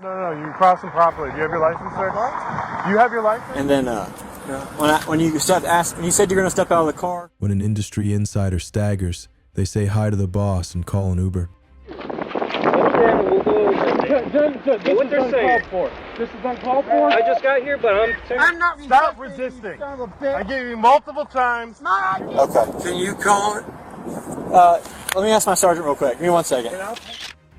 No, you crossed them properly. Do you have your license, sir? What? Do you have your license? And then, when you said you're gonna step out of the car. When an industry insider staggers, they say hi to the boss and call an Uber. What they're saying? This is uncalled for? I just got here, but I'm not Stop resisting. I gave you multiple times. Okay. Can you call it? Let me ask my sergeant real quick. Give me 1 second.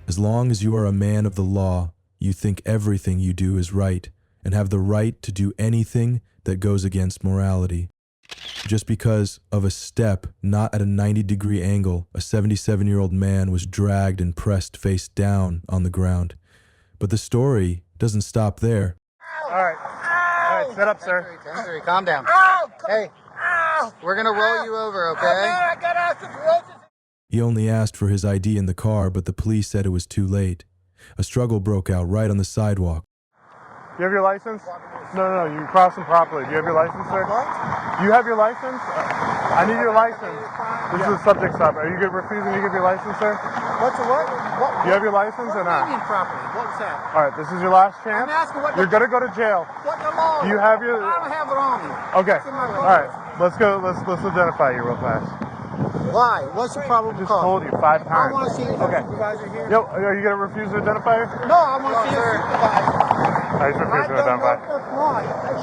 As long as you are a man of the law, you think everything you do is right and have the right to do anything that goes against morality. Just because of a step not at a 90-degree angle, a 77-year-old man was dragged and pressed face down on the ground. But the story doesn't stop there. All right, set up, sir. 10-3, calm down. Hey, we're gonna roll you over, okay? I got out the ferocious. He only asked for his ID in the car, but the police said it was too late. A struggle broke out right on the sidewalk. Do you have your license? No, you crossed them properly. Do you have your license, sir? What? Do you have your license? I need your license. This is a subject stop. Are you refusing to give your license, sir? What's the what? Do you have your license or not? Union property. What's that? All right, this is your last chance. I'm asking what You're going to go to jail. What the law? Do you have your... I don't have it on me. Okay. It's in my All right, let's go. Let's identify you real fast. Why? What's the problem I with just told you 5 times. I want to see the Okay. supervisor here. Yo, are you going to refuse to identify her? No, I want to see the supervisor. I just refuse to identify.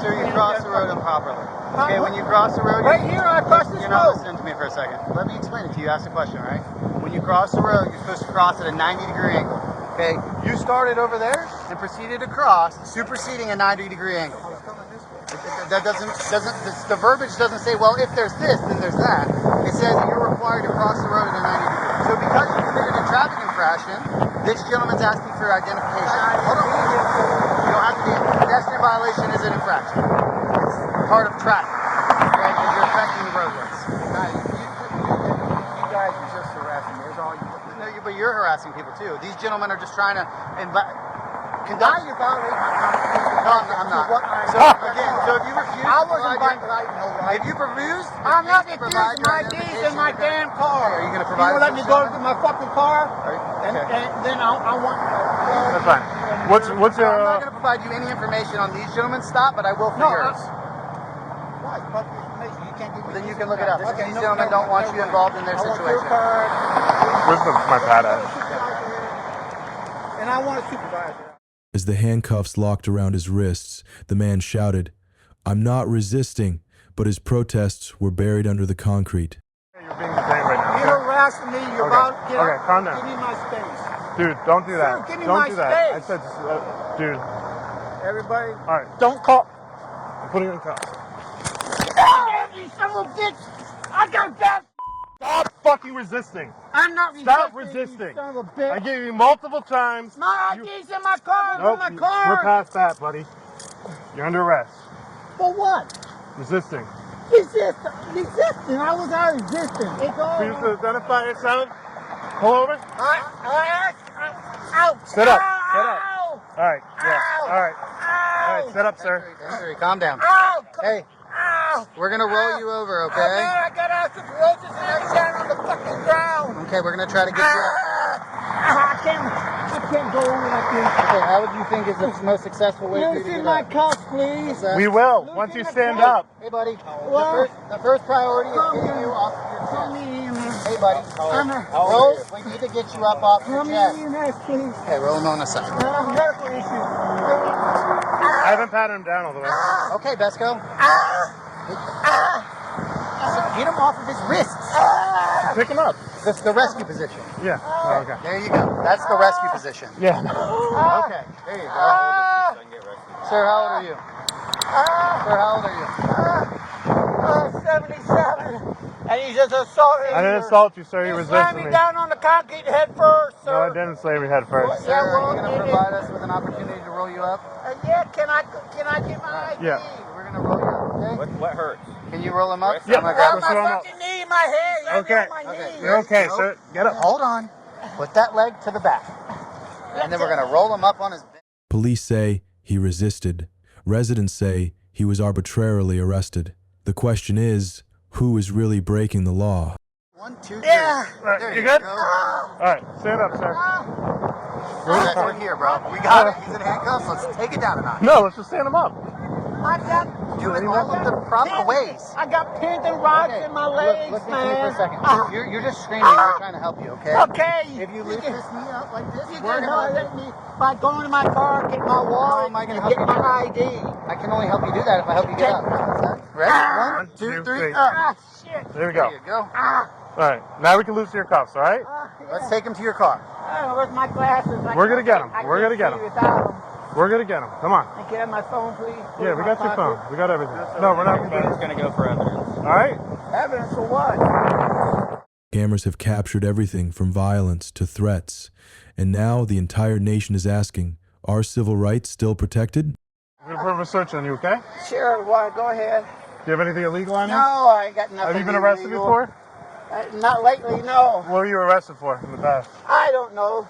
Sir, you crossed the road improperly. Okay, when you cross the road... Right here, I crossed this road. You're not listening to me for a second. Let me explain it to you. Ask a question, right? When you cross the road, you're supposed to cross at a 90-degree angle. Okay? You started over there and proceeded to cross, superseding a 90-degree angle. That doesn't, the verbiage doesn't say, well, if there's this, then there's that. It says that you're required to cross the road at a 90 degree. So because you committed a traffic infraction, this gentleman's asking for your identification. Hold on. You don't have to be, pedestrian violation is an infraction. It's part of traffic. Okay? Because you're affecting the roadways. You guys are just harassing me. That's all you do. No, but you're harassing people too. These gentlemen are just trying to conduct. You're violating my constitution. No, I'm not. So again, so if you refuse, I wasn't violating no right. If you refuse, I'm not refusing my keys in my damn car. Are you going to provide? You let me go to my fucking car, and then I want. That's fine. What's your? I'm not going to provide you any information on these gentlemen's stop, but I will for yours. Why? Public information. You can't give me. Then you can look it up. Okay, these gentlemen don't want you involved in their situation. Where's my pad at? And I want a supervisor. As the handcuffs locked around his wrists, the man shouted, "I'm not resisting," but his protests were buried under the concrete. You're being detained right now. You're harassing me. You're about to get Okay, calm down. Give me my space. Dude, don't do that. Sir, give me don't my do that. space. I said, dude. Everybody, All right, don't call. I'm putting you in cuffs. You son of a bitch! I got that. Stop fucking resisting. I'm not resisting. Stop resisting. You son of a bitch. I gave you multiple times. My ID's in my car. Nope, In my car. we're past that, buddy. You're under arrest. For what? Resisting. Resisting. I was not resisting. It's all. Please identify yourself. Pull over. Ouch. Sit up. Ow. Sit up. All right. Yeah. All right. All right. Sit up, sir. Calm down. Ow. Hey. Ow. We're gonna roll you over, okay? I got out the ferocious and I'm down on the fucking ground. Okay, we're gonna try to get you up. I can't go over like this. Okay, how would you think is the most successful way for you to get my up? cuffs, please. We will, once you stand up. Hey, buddy. The first priority is getting you off your chest. Hey, buddy. No, we need to get you up off your chest. Okay, roll him on the side. I haven't patted him down all the way. Okay, Besco. Get him off of his wrists. Pick him up. That's the rescue position. Yeah. Oh, okay. There you go. That's the rescue position. Yeah. Okay. There you go. Sir, how old are you? Sir, how old are you? 77. And he just assaulted I didn't assault you, sir. You resisted me. down on the concrete head first, No, I didn't slam your head first. Sir, are you going to provide us with an opportunity to roll you up? Yeah, can I get my ID? Yeah. We're going to roll you up, okay? What hurts? Can you roll him up? Yeah. I'm going to grab Push him him up. up. knee, my head. Okay. You're okay, sir. Get up. Hold on. Put that leg to the back. And then we're going to roll him up on his back. Police say he resisted. Residents say he was arbitrarily arrested. The question is, who is really breaking the law? 1, 2, 3. Yeah. There You good? go. All right. Stand up, sir. We're here, bro. We got it. He's in handcuffs. Let's take it down a notch. No, let's just stand him up. I got Do it all of the proper ways. I got pins and rods in my legs, Listen man. to me for a second. You're just screaming. We're trying to help you, okay? Okay. If you lift this knee up like this, You we're can gonna let me by going to my car, get my wallet, am I gonna and help get you? my ID. I can only help you do that if I help you get up. Ready? 1, 2, 3, up. Ah, shit. There we go. There you go. Ah, All right, now we can loosen your cuffs, all right? yeah. Let's take him to your car. Where's my glasses? We're gonna get 'em. We're gonna get 'em. Without them. We're going to get him. Come on. And get my phone, please. Put Yeah, it we in got my your phone. pocket. We got everything. No, we're not. Everything's gonna go for evidence. All right? Evidence for what? Cameras have captured everything from violence to threats, and now the entire nation is asking, are civil rights still protected? We're going to put a search on you, okay? Sure, why? Go ahead. Do you have anything illegal on you? No, I ain't got nothing. Have you been arrested illegal. before? Not lately, no. What were you arrested for in the past? I don't know.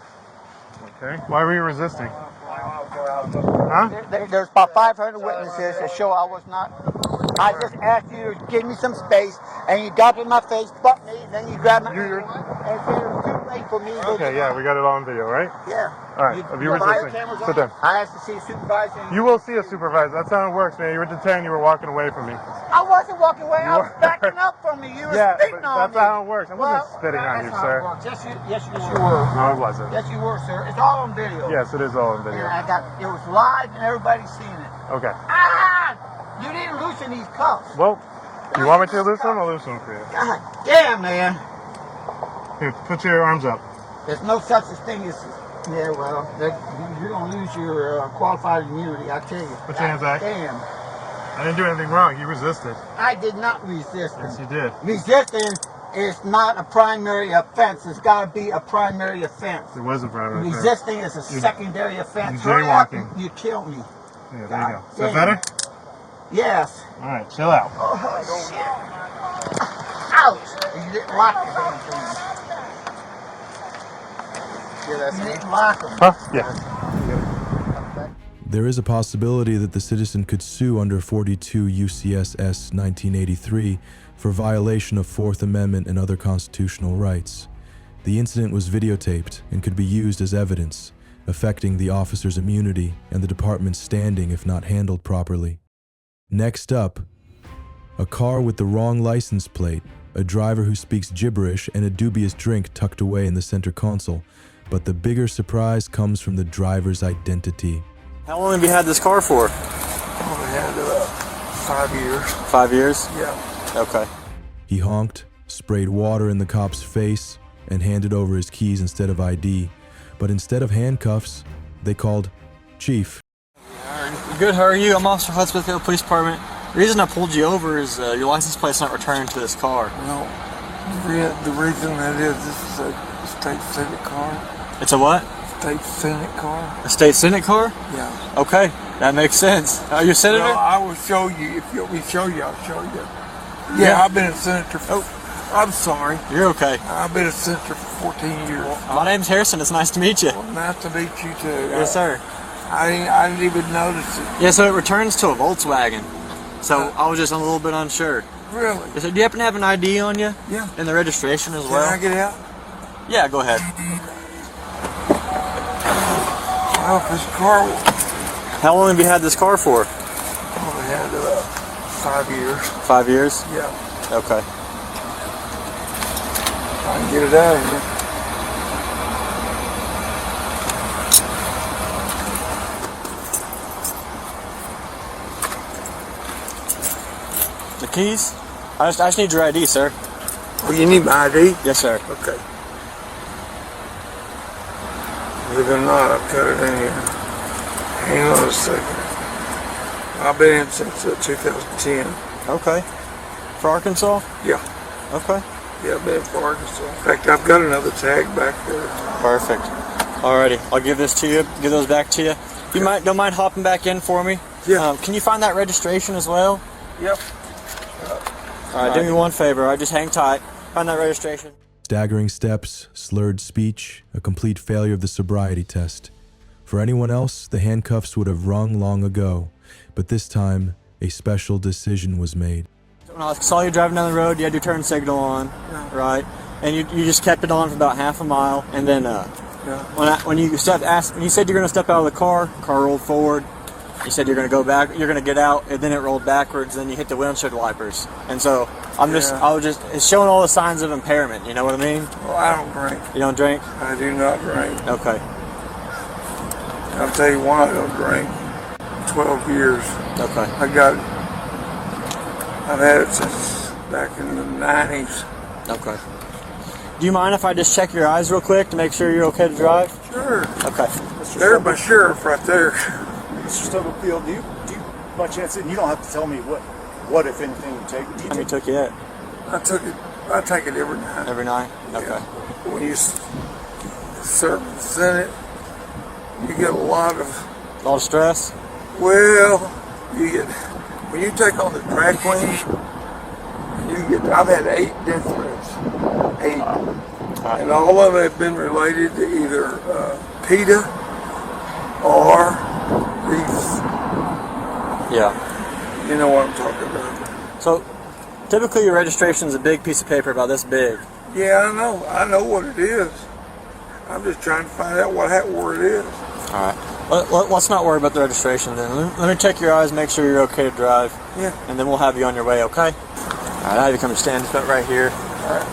Okay. Why were you resisting? Huh? There's about 500 witnesses that show I was not. I just asked you to give me some space, and you got in my face, butt me, and then you grabbed my You're- and said it was too late for me to go Okay, to yeah, we got it on video, right? Yeah. All right, have you have resisting? cameras Sit on? down. I asked to see a supervisor. You will see a supervisor. That's how it works, man. You were detained. You were walking away from me. I wasn't walking away. I was were. backing up from you. You were Yeah, spitting but on that's me. how it works. I wasn't Well, spitting on that's you, how sir. it works. Yes, you were. No, it wasn't. Yes, you were, sir. It's all on video. Yes, it is all in And video. it was live, and everybody's seen it. Okay. Ah! You didn't loosen these cuffs. Well, you want me to loosen them? I'll loosen them for you. God damn, man. Here, put your arms up. There's no such a thing as. Yeah, well, you're going to lose your qualified immunity, I tell you. Put your hands back. Damn. I didn't do anything wrong. You resisted. I did not resist. Yes, you did. Resisting is not a primary offense. It's got to be a primary offense. It was a private affair. Resisting is a secondary offense. you're Hurry up, jaywalking. you kill me. Yeah, there you go. Is Damn. that better? Yes. All right, chill out. Oh, shit. Ouch. You didn't lock the damn thing. Yeah, that's You me. didn't lock them. Huh? Yeah. There is a possibility that the citizen could sue under 42 UCSS 1983 for violation of Fourth Amendment and other constitutional rights. The incident was videotaped and could be used as evidence, affecting the officer's immunity and the department's standing if not handled properly. Next up, a car with the wrong license plate, a driver who speaks gibberish, and a dubious drink tucked away in the center console. But the bigger surprise comes from the driver's identity. How long have you had this car for? I had 5 years. 5 years? Yeah. Okay. He honked, sprayed water in the cop's face, and handed over his keys instead of ID. But instead of handcuffs, they called Chief. Good, how are you? I'm Officer Hudspethfield Police Department. The reason I pulled you over is your license plate's not returned to this car. No. The reason that is, this is a state senate car. It's a what? State senate car. A state senate car? Yeah. Okay, that makes sense. Are you a senator? Well, I will show you. If you want me to show you, I'll show you. Yeah, I've been a senator for... I'm sorry. You're okay. I've been a senator for 14 years. My name's Harrison. It's nice to meet you. Well, nice to meet you, too. Yes, sir. I didn't even notice it. Yeah, so it returns to a Volkswagen. So I was just a little bit unsure. Really? So do you happen to have an ID on you? Yeah. And the registration as Can well? I get out? Yeah, go ahead. Well, this car... How long have you had this car for? I had 5 years. 5 years? Yeah. Okay. I can get it out of here. The keys? I just need your ID, sir. Well, you need my ID? Yes, sir. Okay. Believe it or not, I've got it in here. Hang on a second. I've been in since 2010. Okay. For Arkansas? Yeah. Okay. Yeah, I've been for Arkansas. In fact, I've got another tag back there. Perfect. Alrighty, I'll give this to you. Give those back to you. You don't mind hopping back in for me? Yeah. Can you find that registration as well? Yep. Alright, do me one favor. Just hang tight. Find that registration. Staggering steps, slurred speech, a complete failure of the sobriety test. For anyone else, the handcuffs would have rung long ago, but this time, a special decision was made. When I saw you driving down the road, you had your turn signal on, right? And you just kept it on for about half a mile, and then Yeah. When you said you're going to step out of the car rolled forward. You said you're going to go back, you're going to get out, and then it rolled backwards, then you hit the windshield wipers. And so it's showing all the signs of impairment, you know what I mean? Well, I don't drink. You don't drink? I do not drink. Okay. I'll tell you why I don't drink. 12 years. Okay. I've had it since back in the 90s. Okay. Do you mind if I just check your eyes real quick to make sure you're okay to drive? Sure. Okay. There's my sheriff right there. Mr. Stubblefield, do you by chance, and you don't have to tell me what if anything you take. How many took you at? I take it every night. Every night? Okay. Yeah. When you serve in the Senate, you get a lot of stress? Well, when you take on the drag queen, I've had 8 death threats. 8. And all of them have been related to either PETA or these. Yeah. You know what I'm talking about. So, typically your registration is a big piece of paper about this big. Yeah, I know what it is. I'm just trying to find out where it is. Alright. Let's not worry about the registration then. Let me check your eyes, make sure you're okay to drive. Yeah. And then we'll have you on your way, okay? Alright, I'll have you come to stand foot right here. Alright.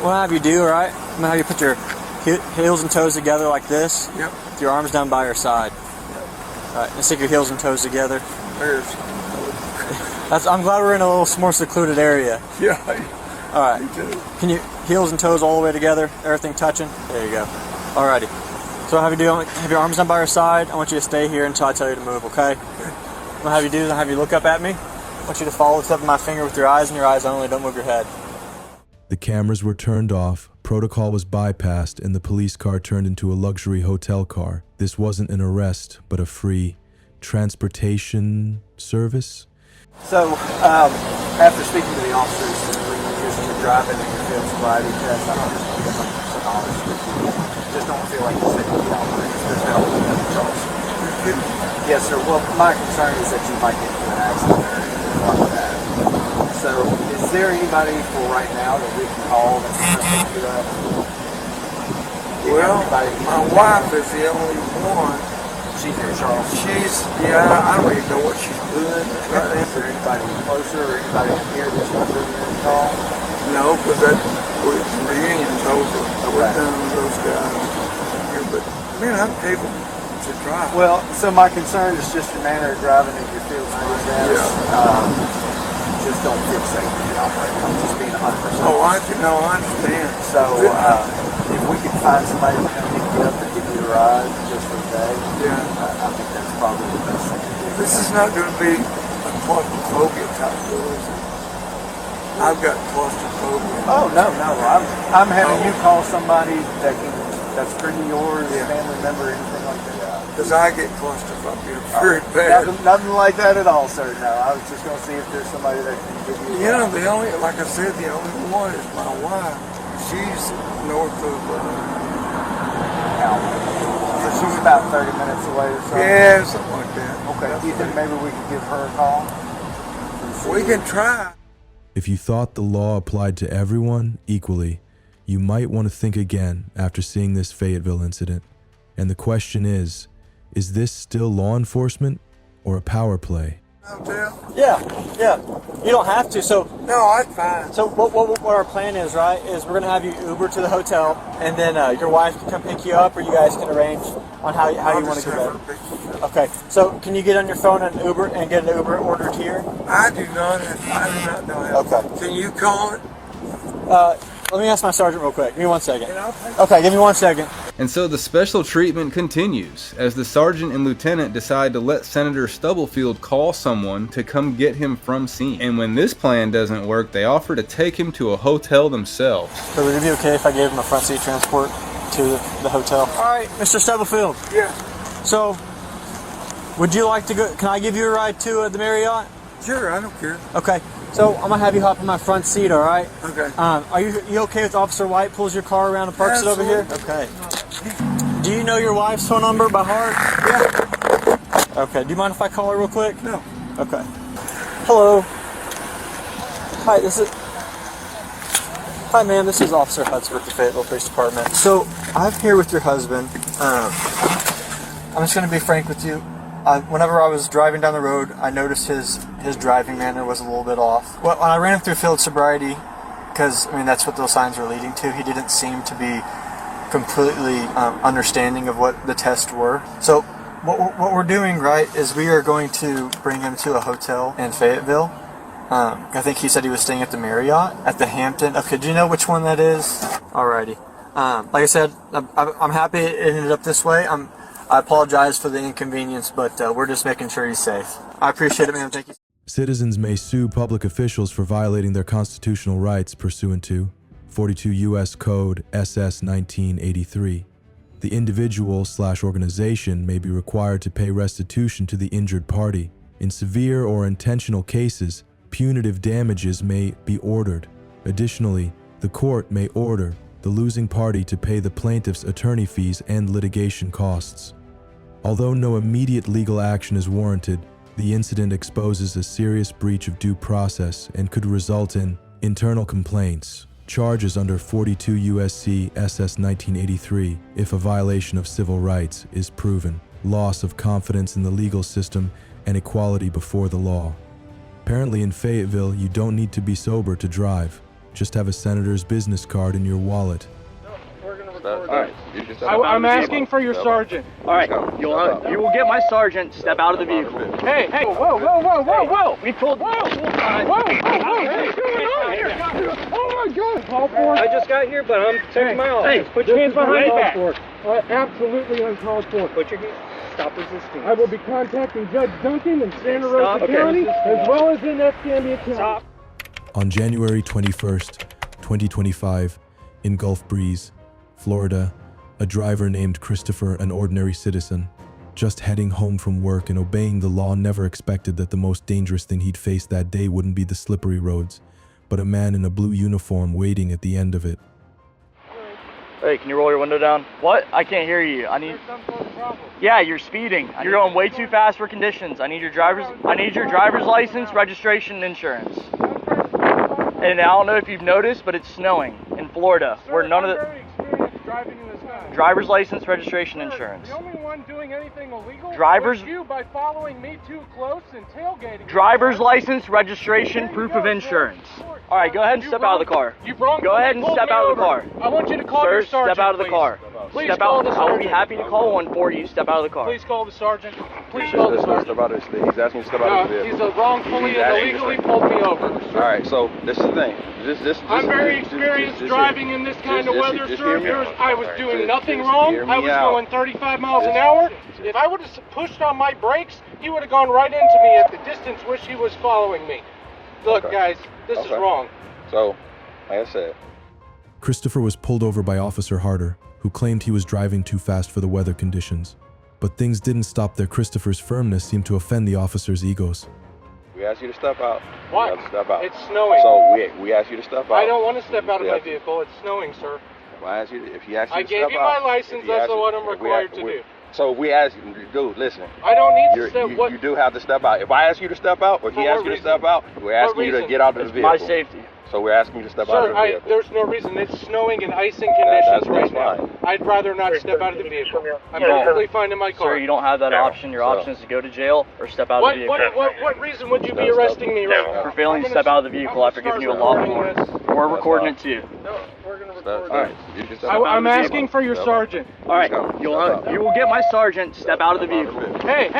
We'll have you do, alright? I'm going to have you put your heels and toes together like this. Yep. With your arms down by your side. Alright, and stick your heels and toes together. I'm glad we're in a little more secluded area. Yeah. Alright. Me too. Can you heels and toes all the way together? Everything touching? There you go. Alrighty. So have your arms down by your side. I want you to stay here until I tell you to move, okay? What I'll have you look up at me. I want you to follow the tip of my finger with your eyes and your eyes only. Don't move your head. The cameras were turned off, protocol was bypassed, and the police car turned into a luxury hotel car. This wasn't an arrest, but a free transportation service. So, after speaking to the officers, you're driving and you feel sobriety test, I don't just want to be 100% honest with you. Just don't feel like you're sitting the operators. There's no controls. Yes, sir. Well, my concern is that you might get into an accident or anything like that. So, is there anybody for right now that we can call that can pick you up? Well, my wife is the only one. She's in Charles. I don't even know what she's doing. Is there anybody closer or anybody in here that's not doing any call? No, because that reunion's over. We're done with those guys. Yeah, but, man, I'm able to drive. Well, so my concern is just your manner of driving and your field status. Yeah. Just don't feel safe when you operate. I'm just being 100%. I understand. So, if we could find somebody to come pick you up and give you a ride just for the day, I think that's probably the best thing to do. This is not going to be a claustrophobia type deal, is it? I've got claustrophobia. Oh, no. I'm having you call somebody that's friend of yours, family member, anything like that. Because I get claustrophobia very bad. Nothing like that at all, sir. No, I was just going to see if there's somebody that can give you a ride. Like I said, the only one is my wife. She's north of... So she's about 30 minutes away or something? Yeah, something like that. Okay. Do you think maybe we could give her a call? We can try. If you thought the law applied to everyone equally, you might want to think again after seeing this Fayetteville incident. And the question is this still law enforcement or a power play? Hotel? Yeah. You don't have to. So No, I'm fine. So what our plan is, right, is we're going to have you Uber to the hotel, and then your wife can come pick you up, or you guys can arrange on how you want to get there. Okay, so can you get on your phone and Uber and get an Uber ordered here? I do not know how. Okay. Can you call it? Let me ask my sergeant real quick. Give me 1 second. Okay, give me 1 second. And so the special treatment continues as the sergeant and lieutenant decide to let Senator Stubblefield call someone to come get him from scene. And when this plan doesn't work, they offer to take him to a hotel themselves. So would it be okay if I gave him a front seat transport to the hotel? All right, Mr. Stubblefield. Yeah. So, would you like to go? Can I give you a ride to the Marriott? Sure, I don't care. Okay. So I'm gonna have you hop in my front seat, all right? Okay. Are you okay with Officer White pulls your car around and parks it over here? Okay. Do you know your wife's phone number by heart? Yeah. Okay. Do you mind if I call her real quick? No. Okay. Hello. Hi. This is. Hi, ma'am. This is Officer Hudson with the Fayetteville Police Department. So, I'm here with your husband. I'm just going to be frank with you. Whenever I was driving down the road, I noticed his driving manner was a little bit off. Well, when I ran him through field sobriety, because, I mean, that's what those signs were leading to, he didn't seem to be completely understanding of what the tests were. So, what we're doing, right, is we are going to bring him to a hotel in Fayetteville. I think he said he was staying at the Marriott, at the Hampton. Okay, do you know which one that is? Alrighty. Like I said, I'm happy it ended up this way. I apologize for the inconvenience, but we're just making sure he's safe. I appreciate it, man. Thank you. Citizens may sue public officials for violating their constitutional rights pursuant to 42 U.S. Code SS 1983. The individual/organization may be required to pay restitution to the injured party. In severe or intentional cases, punitive damages may be ordered. Additionally, the court may order the losing party to pay the plaintiff's attorney fees and litigation costs. Although no immediate legal action is warranted, the incident exposes a serious breach of due process and could result in internal complaints, charges under 42 U.S.C. SS 1983 if a violation of civil rights is proven, loss of confidence in the legal system, and equality before the law. Apparently in Fayetteville, you don't need to be sober to drive. Just have a senator's business card in your wallet. Alright, I'm asking for your sergeant. Alright, you will get my sergeant. Step out of the vehicle. Hey, whoa! We pulled. Whoa! Hey, what's going on here? Oh my God! Call for it. I just got here, but I'm taking my office. Hey, put your hands behind your back. Absolutely uncalled for. Put your hands. Stop resisting. I will be contacting Judge Duncan in Santa Rosa County, as well as in Escalate County. Stop. On January 21st, 2025, in Gulf Breeze, Florida, a driver named Christopher, an ordinary citizen, just heading home from work and obeying the law, never expected that the most dangerous thing he'd face that day wouldn't be the slippery roads, but a man in a blue uniform waiting at the end of it. Hey, can you roll your window down? What? I can't hear you. I need. Yeah, you're speeding. You're going way too fast for conditions. I need your driver's license, registration, and insurance. And I don't know if you've noticed, but it's snowing in Florida, where none of the Driving in this car. driver's license, registration, insurance. The only one doing anything illegal Driver's- was you by following me too close and tailgating. Driver's license, registration, proof of insurance. All right, go ahead and step out of the car. Go ahead and step out of the car. I want you to call your Sir, sergeant. step out of the please. car. Please Step call out. the I will be sergeant. happy to call one for you. Step out of the car. Please call the sergeant. Please call the sergeant. He's asking you to step out of the vehicle. He's wrongfully and illegally pulled me over. All right, so this is the thing. I'm very experienced driving in this kind of weather, sir. I was doing nothing wrong. hear me I was out. going 35 miles an hour. If I would have pushed on my brakes, he would have gone right into me at the distance which he was following me. Look, guys, this is wrong. So, like I said, Christopher was pulled over by Officer Harder, who claimed he was driving too fast for the weather conditions. But things didn't stop there. Christopher's firmness seemed to offend the officer's egos. we asked you to step out. What? You have to step out. It's snowing. So we asked you to step out. I don't want to step out of Yeah. my vehicle. It's snowing, sir. Well, I asked you, if he asked you I to gave step you out, my license. if he That's asked you- what I'm if we required asked- to we- do. So we asked you, dude, listen. I don't need to step. You do have to step out. If I ask you to step out, or For he asks what you to reason? step out, we're asking you to reason? get out of the It's vehicle. my safety. So we're asking you to step out of Sir, the vehicle. there's no reason. It's snowing and icing conditions right now. fine. I'd rather not step out of the vehicle. I'm perfectly fine in my car. Sir, you don't have that option. Your option is to go to jail or step out of the vehicle. What reason would you be arresting me right now? For failing to step out of the vehicle after giving you a lawful warrant. We're recording it too. All right, you can step out. I'm asking for your sergeant. All right, you will get my sergeant. Step out of the vehicle. Hey,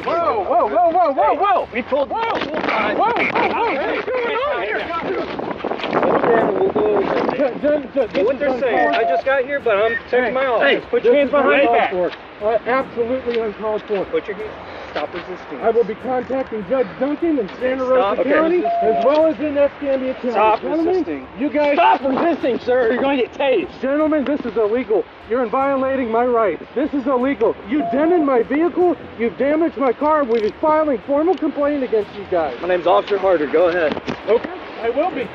whoa! We pulled. Whoa! Hey, what's going on here? What they're saying. I just got here, but I'm taking my office. Hey, put your hands behind your back. Absolutely uncalled for. Put your hands. Stop resisting. I will be contacting Judge Duncan in Santa Rosa Stop County, resisting. as well as in Escalate County. Stop Gentlemen, resisting. You guys Stop resisting, sir. You're going to get tased. Gentlemen, this is illegal. You're violating my rights. This is illegal. You dented my vehicle. You've damaged my car. We'll be filing formal complaint against you guys. My name's Officer Harder. Go ahead. Okay, I will be.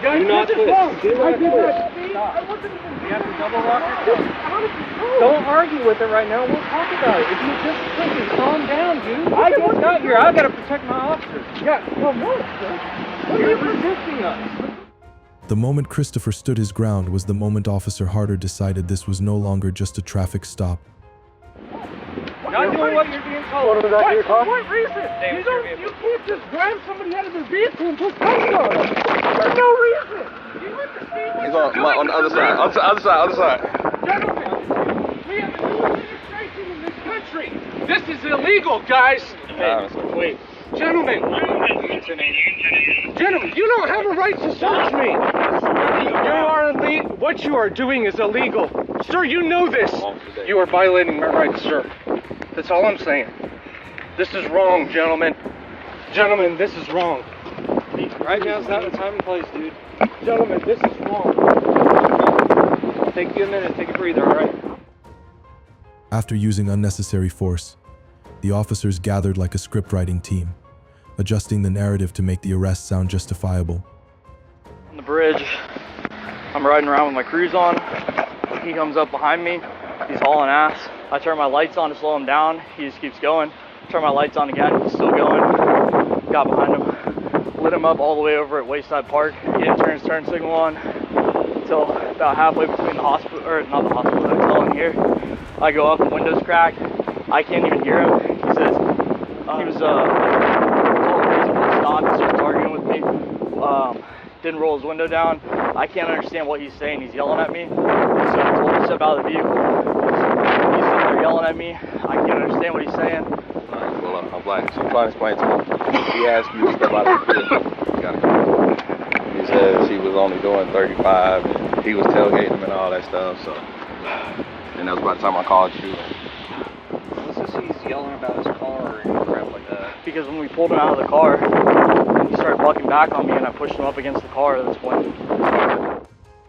Guys, Do not this is twist. wrong. Do I not did twist. not speed. I wasn't even. You have to double lock your Out of control. Don't argue with it right now. We'll talk about it. If you just freaking calm down, dude. I just just got here. I gotta protect my officers. Yeah, well, what, sir? What are You're you resisting us. The moment Christopher stood his ground was the moment Officer Harder decided this was no longer just a traffic stop. Not doing what you're being told. For what reason? You can't just grab somebody out of their vehicle and put cuffs on them. For no reason. You understand? He's on the other side. Other side. Gentlemen, we have a new administration in this country. This is illegal, guys. Wait. Gentlemen, you don't have a right to search me. You are illegal. What you are doing is illegal. Sir, you know this. You are violating my rights, sir. That's all I'm saying. This is wrong, gentlemen. Gentlemen, this is wrong. Right now is not the time and place, dude. Gentlemen, this is wrong. Take you a minute, take a breather, all right? After using unnecessary force, the officers gathered like a script-writing team, adjusting the narrative to make the arrest sound justifiable. On the bridge, I'm riding around with my cruise on. He comes up behind me. He's hauling ass. I turn my lights on to slow him down. He just keeps going. Turn my lights on again. He's still going. Got behind him. Lit him up all the way over at Wayside Park. He didn't turn his turn signal on until about halfway between the hospital, or not the hospital, the hotel and here. I go up, the window's cracked. I can't even hear him. He says, he was told to stop. He started arguing with me. Didn't roll his window down. I can't understand what he's saying. He's yelling at me. So I told him to step out of the vehicle. He's sitting there yelling at me. I can't understand what he's saying. Alright, well, I'm like, so I'm trying to explain to him. He asked you to step out of the vehicle. You gotta go. He said she was only doing 35, and he was tailgating him and all that stuff, so. And that was about the time I called you. What's this he's yelling about his car and crap like that? Because when we pulled him out of the car, he started bucking back on me, and I pushed him up against the car. That's when.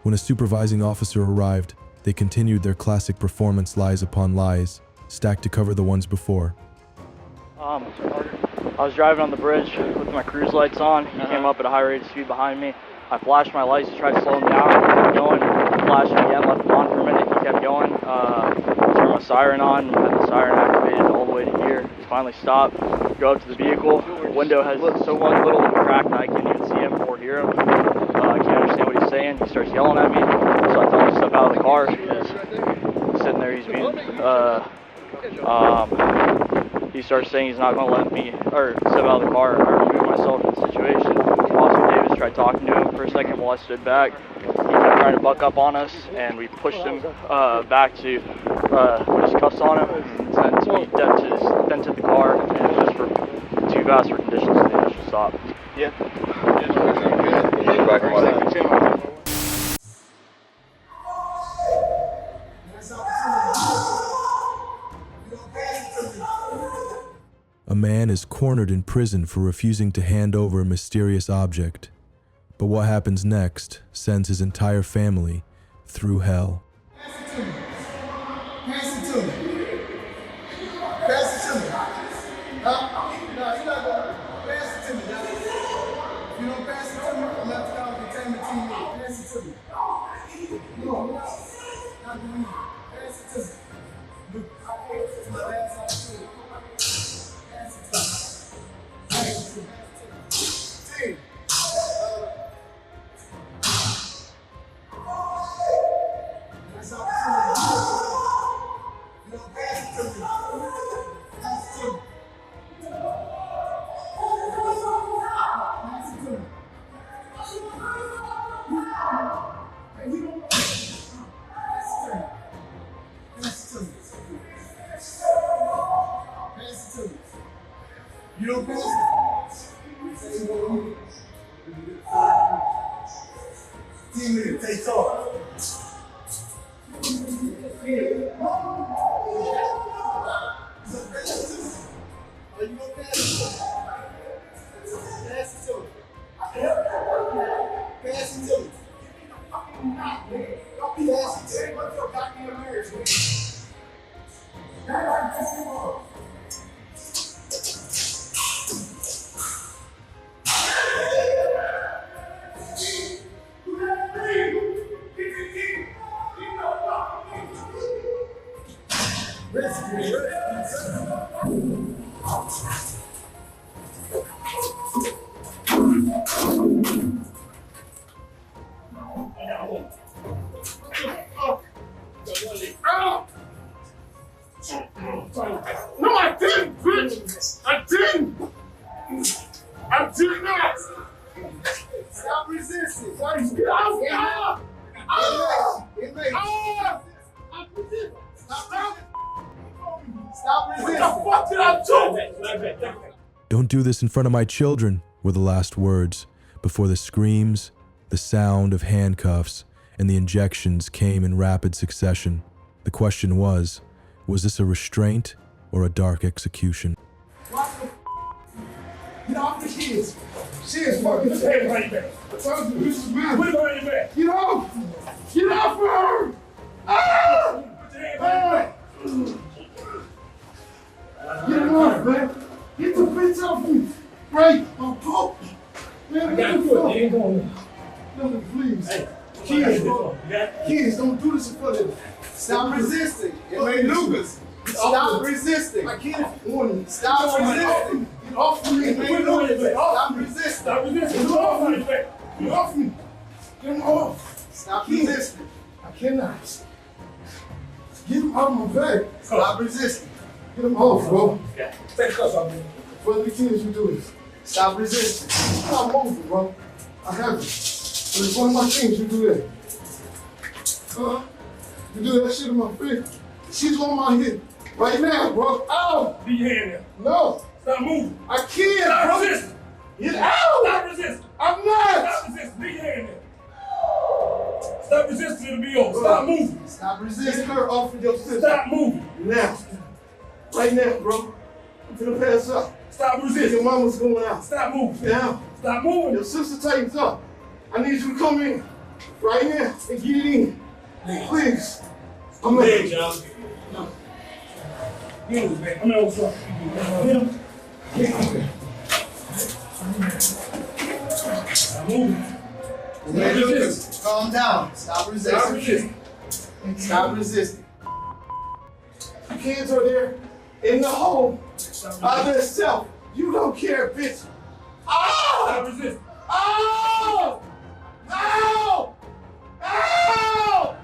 When a supervising officer arrived, they continued their classic performance lies upon lies, stacked to cover the ones before. I was driving on the bridge with my cruise lights on. He came up at a high rate of speed behind me. I flashed my lights to try to slow him down. He kept going. Flashed again, left him on for a minute. He kept going. Turned my siren on. Had the siren activated all the way to here. He finally stopped. Go up to the vehicle. The window has so one little crack that I can't even see him or hear him. I can't understand what he's saying. He starts yelling at me. So I told him to step out of the car because he's sitting there. He's being he starts saying he's not going to let me, or step out of the car or remove myself from the situation. Officer Davis tried talking to him for a second while I stood back. He kept trying to buck up on us, and we pushed him back to put his cuffs on him, and sent to be dented the car, and just for too fast for conditions to the initial stop. Yeah. Back on. A man is cornered in prison for refusing to hand over a mysterious object. But what happens next sends his entire family through hell. Pass it to me. Pass it to me. Pass it to me. No, you're not going to pass it to me. If you don't pass it to me, I'm going to have to call the entertainment team. Pass it to me. No, not doing it. Pass it to me. Look, it's my last opportunity. Pass it to me. Pass it to me. Team. That's opportunity. You don't pass it to me. Pass it to me. Pass it to me. Hey, you don't pass it to me. Pass it to me. Pass it to me. You don't pass it. Say no. 10 minutes, take off. Are you gonna pass it? Pass it to me. Pass it to me. Pass it to me. What's your goddamn marriage, man? Stop resisting. What the fuck did I do? Don't do this in front of my children, were the last words, before the screams, the sound of handcuffs, and the injections came in rapid succession. The question was this a restraint or a dark execution? Get off the kids. She is fucking dead right there. I told you, this is mine. Put it behind your back. Get off. Get off her. Ah! Put your hand behind your back. Get him off, man. Get the bitch off me. Right. I'm poked. Man, I got you. Ain't going on. Please. Hey, kids, don't do this in front of them. Stop resisting. It made Lucas. Stop resisting. I can't warn you. Stop resisting. Get off me. Stop resisting. Stop resisting. Get off me. Get off me. Get him off. Stop resisting. I cannot. Get him out of my bag. Stop resisting. Get him off, bro. Take cuffs off me. For the kids, you do this. Stop resisting. Stop moving, bro. I have it. But it's one of my things, you do that. You do that shit in my face. She's on my hip. Right now, bro. Ow! Be your hand there. No. Stop moving. I can't. Stop resisting. Get out! Stop resisting. I'm not. Stop resisting. Be your hand there. Stop resisting. It'll be over. Stop moving. Stop resisting. Get her off of your sister. Stop moving. Now. Right now, bro. I'm gonna pass up. Stop resisting. Your mama's going out. Stop moving. Now. Stop moving. Your sister tightens up. I need you to come in. Right now. And get it in. Please. I'm ready, John. No. Get him, man. I'm not sorry. Get him. Get him. Stop moving. Calm down. Stop resisting. Stop resisting. Stop resisting. The kids are there in the hole by themselves. You don't care, bitch. Oh! Stop resisting. Oh! Ow! Ow!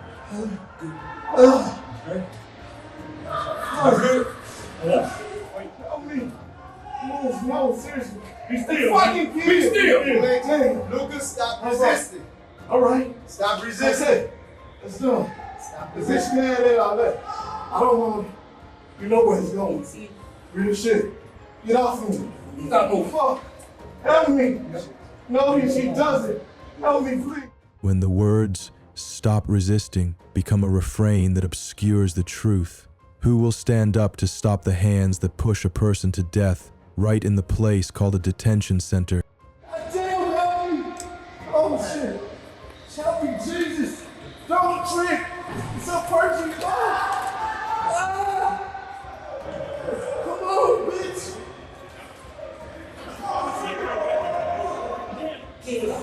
Help me. Move, no, seriously. Be still. Fucking be still. Lucas, stop resisting. All right. Stop resisting. That's it. Let's do it. Stop resisting. This man there, all that. I don't want to. You know where he's going. Real shit. Get off of me. Stop moving. Fuck. Help me. No, he doesn't. Help me, please. When the words "stop resisting" become a refrain that obscures the truth, who will stand up to stop the hands that push a person to death right in the place called a detention center? Damn, help me! Oh shit! Help me, Jesus! Don't trick! It's a person! Ah! Come on, bitch!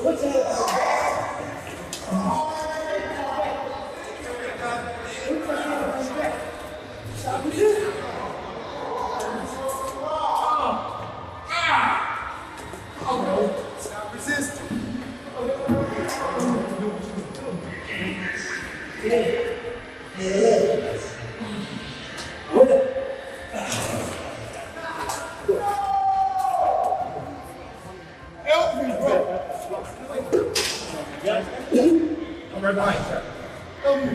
What's that? Stop resisting. Help me, bro. I'm right behind you, sir. Help me.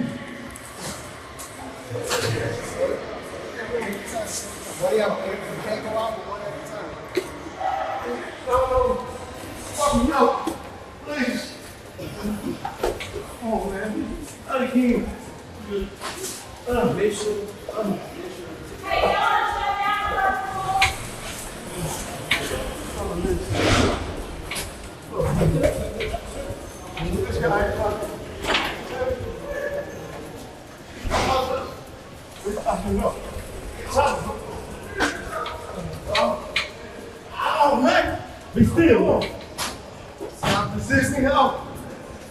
Buddy, you can't go out one at a time. No. Fuck me up. Please. Oh, man. I can't. Mission. This guy. Oh, man. Be still. Stop resisting help.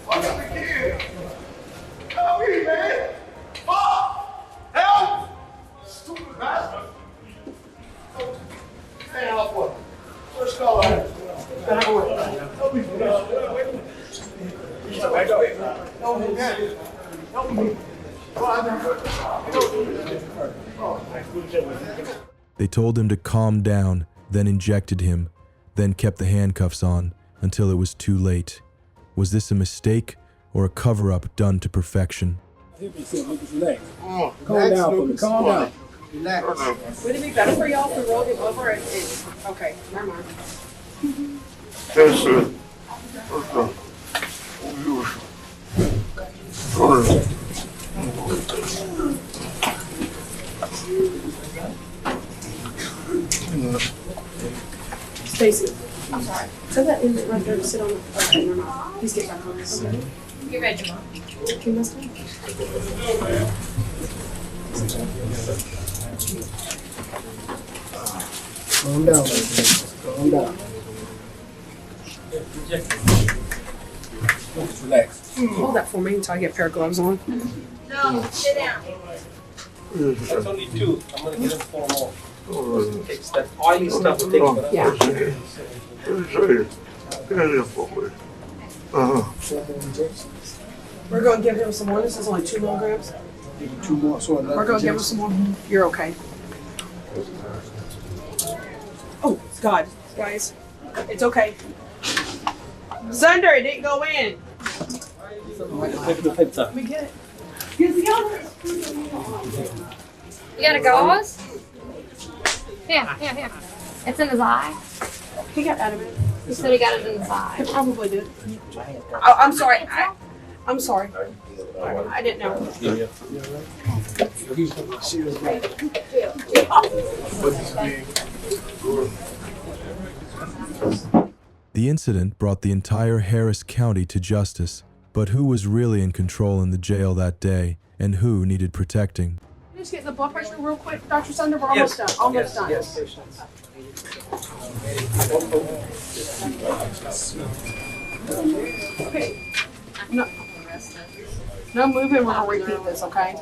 Fuck up the kid. Help me, man. Fuck. Help. Stupid bastard. Hey, help what? First call out. Help me. Help me. They told him to calm down, then injected him, then kept the handcuffs on until it was too late. Was this a mistake or a cover-up done to perfection? Calm down, Lucas. Calm down. Relax. Would it be better for y'all if we rolled him over and okay, never mind. Yes, sir. Stacy, I'm sorry. Tell that inmate right there to sit on the. Okay, never mind. Please get back on this. Okay. You're ready, Mom. Okay, Mister. Calm down, calm down. Relax. Hold that for me until I get a pair of gloves on. No, sit down. That's only 2. I'm gonna get him 4 more. Takes that oily stuff to take it. Yeah. We're going to give him some more. This is only 2 milligrams. 2 more. So We're going to give him some more. You're okay. Oh, God, guys. It's okay. Zunder, it didn't go in. Let me get it. Here's the other. You got a gauze? Here. It's in his eye. He got out of it. He said he got it in his eye. I probably did. I'm sorry. I'm sorry. I didn't know. The incident brought the entire Harris County to justice, but who was really in control in the jail that day, and who needed protecting? Just get the blood pressure real quick, Dr. Sunder. We're almost done. Almost done. Yes. Okay. No moving. We're gonna repeat this, okay?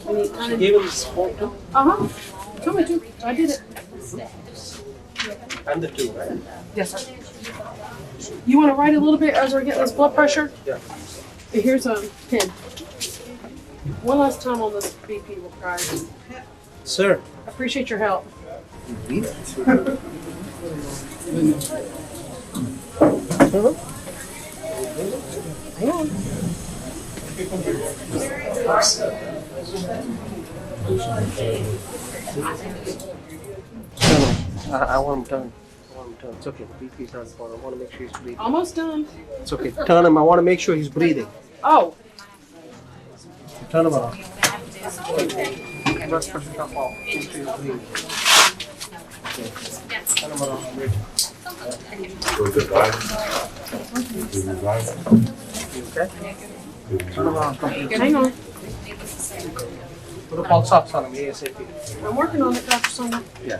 And you kind of Gave him the support too? Told me to. I did it. And the 2, right? Yes, sir. You want to write a little bit as we're getting this blood pressure? Yeah. Here's a pen. One last time on this BP, guys. Sir. I appreciate your help. Hang on. I want him done. It's okay. The BP's done for him. I want to make sure he's breathing. Almost done. It's okay. Turn him. I want to make sure he's breathing. Oh. Turn him around. Blood pressure drop off. Make sure he's breathing. Turn him around. Breathe. You okay? Turn him around. Hang on. Put a pulse ox on him ASAP. I'm working on it, Dr. Sunder. Yeah.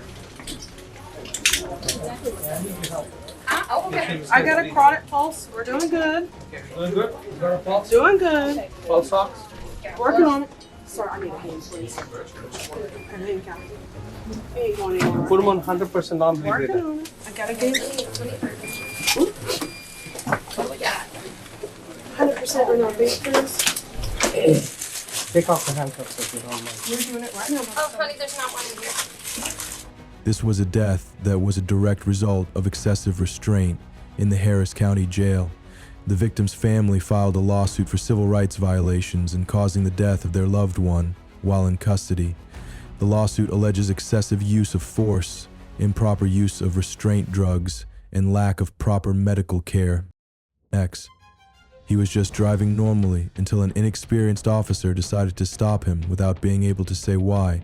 I got a chronic pulse. We're doing good. Doing good? You got a pulse? Doing good. Pulse ox? Working on it. Sorry, I need a hand, please. And hang count. He ain't going anywhere. Put him on 100% non-bleed Working rhythm. on it. I got a game. 100% renal boosters. Take off the handcuffs if you don't mind. We're doing it right now. Oh, honey, there's not one in here. This was a death that was a direct result of excessive restraint in the Harris County Jail. The victim's family filed a lawsuit for civil rights violations and causing the death of their loved one while in custody. The lawsuit alleges excessive use of force, improper use of restraint drugs, and lack of proper medical care. X. He was just driving normally until an inexperienced officer decided to stop him without being able to say why.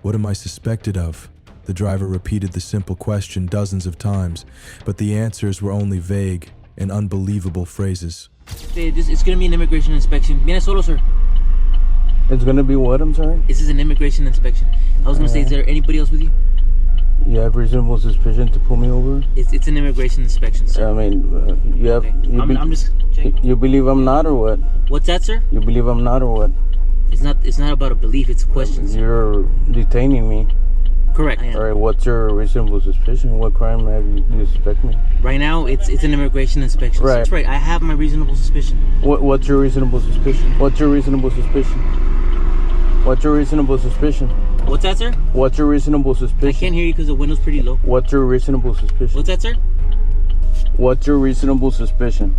What am I suspected of? The driver repeated the simple question dozens of times, but the answers were only vague and unbelievable phrases. It's gonna be an immigration inspection. Viene solo, sir. It's gonna be what, I'm sorry? This is an immigration inspection. I was gonna say, is there anybody else with you? You have reasonable suspicion to pull me over? It's an immigration inspection, sir. I mean, you have... Okay. I'm just checking. You believe I'm not or what? What's that, sir? You believe I'm not or what? It's not about a belief, it's a question, sir. You're detaining me. Correct, I am. Alright, what's your reasonable suspicion? What crime have you suspect me? Right now, it's an immigration inspection. Right. That's right, I have my reasonable suspicion. What's your reasonable suspicion? What's your reasonable suspicion? What's your reasonable suspicion? What's that, sir? What's your reasonable suspicion? I can't hear you because the window's pretty low. What's your reasonable suspicion? What's that, sir? What's your reasonable suspicion?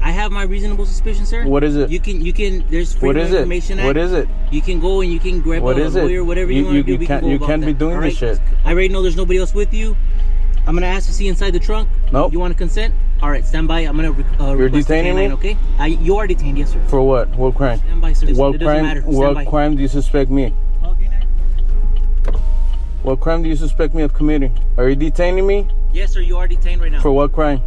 I have my reasonable suspicion, sir. What is it? You can. There's Freedom of Information Act. What is it? You can go and you can grab a lawyer, whatever you want to do. We can go You about can't be that. doing All this right? shit. I already know there's nobody else with you. I'm gonna ask to see inside the trunk. Nope. You want to consent? All right, stand by. I'm gonna. You're detaining me. Okay. You are detained, yes, sir. For what? What crime? Stand by, sir. What It doesn't crime? matter. Stand What by. crime do you suspect me? What crime do you suspect me of committing? Are you detaining me? Yes, sir. You are detained right now. For what crime?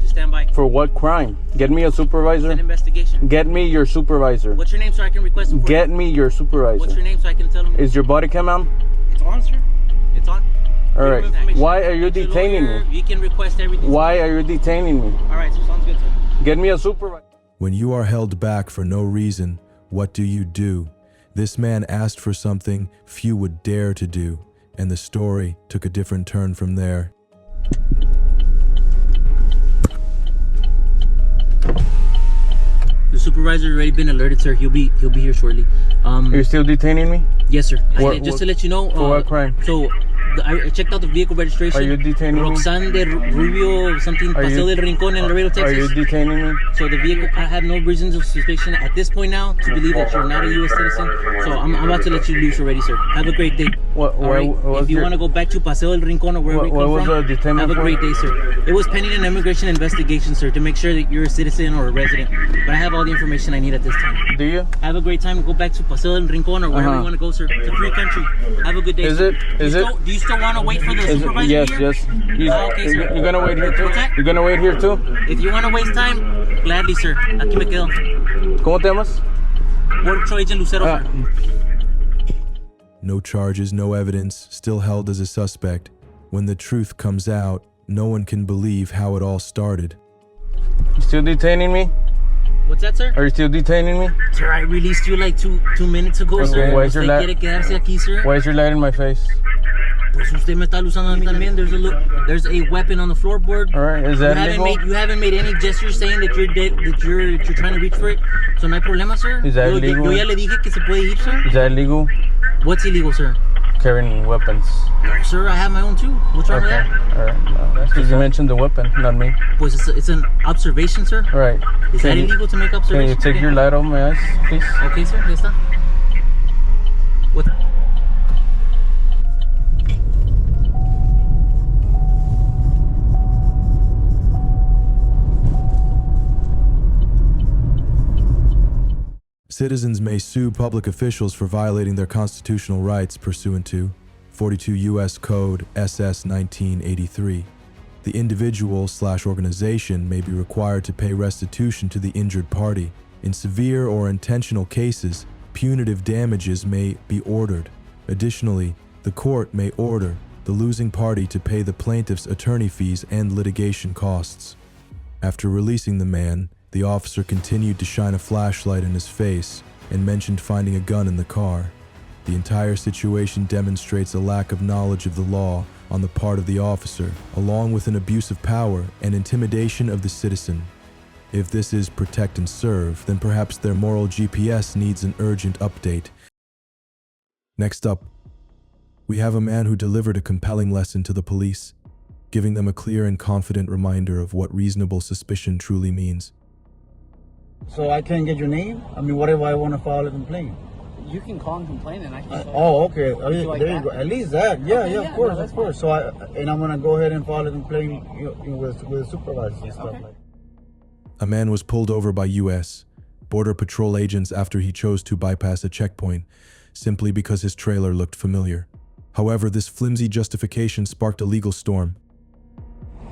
Just stand by. For what crime? Get me a supervisor. It's an investigation. Get me your supervisor. What's your name so I can request him for Get you? me your supervisor. What's your name so I can tell him? Is your body cam on? It's on, sir. It's on. All right. Why are you Get your detaining lawyer. me? You can request everything. Why are you detaining me? All right, so sounds good, sir. Get me a supervisor. When you are held back for no reason, what do? This man asked for something few would dare to do, and the story took a different turn from there. The supervisor already been alerted, sir. He'll be here shortly. You're still detaining me? Yes, sir. What- Just to let you know. For what crime? So, I checked out the vehicle registration. Are you detaining me? Roxanne de Rubio, something, Are Paseo you- del Rincón in Laredo, Texas. Are you detaining me? So the vehicle, I have no reasons of suspicion at this point now to believe that you're not a U.S. citizen. So I'm about to let you loose already, sir. Have a great day. What All right? was If you your- want to go back to Paseo del Rincón or wherever you What come was from, the detainment have a for? great day, sir. It was pending an immigration investigation, sir, to make sure that you're a citizen or a resident. But I have all the information I need at this time. Do you? Have a great time. Go back to Paseo del Rincón or wherever you want to go, sir. It's a free country. Have a good day. Is sir. it? Is it? Do you still want to wait for the supervisor Yes, here? yes. Okay, sir. You're gonna wait here too? What's that? You're gonna wait here too? If you want to waste time, gladly, sir. Aquí me quedo. ¿Cómo te llamas? Border Patrol Agent Lucero, sir. No charges, no evidence, still held as a suspect. When the truth comes out, no one can believe how it all started. You still detaining me? What's that, sir? Are you still detaining me? Sir, I released you like two minutes ago, Okay, sir. why is your ¿Usted quiere quedarse aquí, sir? Why is your light in my face? Pues usted me está usando a mí también. There's a weapon on the floorboard. All right, is that legal? You haven't made any gestures saying that you're dead, that you're trying to reach for it. So no hay problema, sir. Is that yo illegal? ya le dije que se puede ir, sir. Is that illegal? What's illegal, sir? Carrying weapons. No, sir, I have my own too. What's wrong with that? All right. No, because you mentioned the weapon, not me. Pues it's an observation, sir. Right. Is that illegal to make Can you observations? take your light off my eyes, please? Okay, sir. Ya está. What? Citizens may sue public officials for violating their constitutional rights pursuant to 42 U.S. Code SS 1983. The individual/organization may be required to pay restitution to the injured party. In severe or intentional cases, punitive damages may be ordered. Additionally, the court may order the losing party to pay the plaintiff's attorney fees and litigation costs. After releasing the man, the officer continued to shine a flashlight in his face and mentioned finding a gun in the car. The entire situation demonstrates a lack of knowledge of the law on the part of the officer, along with an abuse of power and intimidation of the citizen. If this is protect and serve, then perhaps their moral GPS needs an urgent update. Next up, we have a man who delivered a compelling lesson to the police, giving them a clear and confident reminder of what reasonable suspicion truly means. So I can't get your name? I mean, what if I want to file a complaint? You can call and complain, and I can. Oh, okay. Would you like there you that? go. At least that. Yeah, Okay, yeah, yeah, of course, no, that's of course. So I'm gonna go ahead and file a complaint with the supervisors and stuff like that. A man was pulled over by U.S. Border Patrol agents after he chose to bypass a checkpoint, simply because his trailer looked familiar. However, this flimsy justification sparked a legal storm.